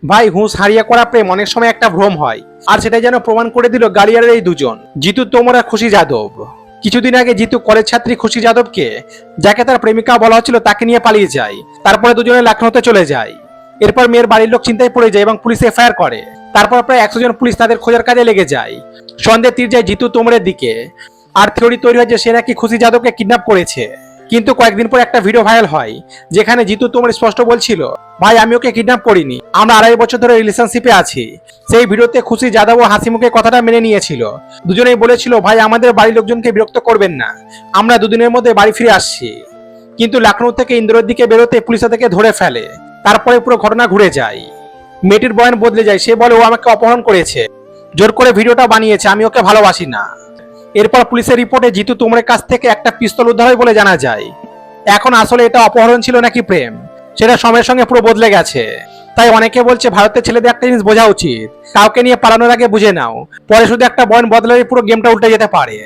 ভাই হুঁশ হারিয়ে করা প্রেম অনেক সময় একটা ভ্রম হয়, আর সেটাই যেন প্রমাণ করে দিল গাড়িয়ারের এই দুজন, জিতু তোমর আর খুশি যাদব। কিছুদিন আগে জিতু কলেজ ছাত্রী খুশি যাদবকে, যাকে তার প্রেমিকা বলা হচ্ছিল, তাকে নিয়ে পালিয়ে যায়। তারপরে দুজনে লখনৌতে চলে যায়। এরপর মেয়ের বাড়ির লোক চিন্তায় পড়ে যায় এবং পুলিশ এফআইআর করে। তারপর প্রায় 100 জন পুলিশ তাদের খোঁজার কাজে লেগে যায়। সন্দেহ তীর যায় জিতু তোমরের দিকে, আর থিওরি তৈরি হয় যে সে নাকি খুশি যাদবকে কিডন্যাপ করেছে। কিন্তু কয়েকদিন পর একটা ভিডিও ভাইরাল হয়, যেখানে জিতু তোমর স্পষ্ট বলছিল, ভাই আমি ওকে কিডন্যাপ করিনি, আমরা 2.5 বছর ধরে রিলেশনশিপে আছি। সেই ভিডিওতে খুশি যাদব ও হাসি মুখে কথাটা মেনে নিয়েছিল। দুজনেই বলেছিল, ভাই আমাদের বাড়ির লোকজনকে বিরক্ত করবেন না, আমরা দুদিনের মধ্যে বাড়ি ফিরে আসছি। কিন্তু লখনৌ থেকে ইন্দোরের দিকে বেরোতে পুলিশ তাদেরকে ধরে ফেলে। তারপরে পুরো ঘটনা ঘুরে যায়। মেয়েটির বয়ান বদলে যায়, সে বলে ও আমাকে অপহরণ করেছে, জোর করে ভিডিওটা বানিয়েছে, আমি ওকে ভালোবাসি না। এরপর পুলিশের রিপোর্টে জিতু তোমরের কাছ থেকে একটা পিস্তল উদ্ধার হয় বলে জানা যায়। এখন আসলে এটা অপহরণ ছিল নাকি প্রেম, সেটা সময়ের সঙ্গে পুরো বদলে গেছে। তাই অনেকে বলছে ভারতের ছেলেদের একটা জিনিস বোঝা উচিত, কাউকে নিয়ে পালানোর আগে বুঝে নাও, পরে শুধু একটা বয়ান বদলালে পুরো গেমটা উল্টে যেতে পারে।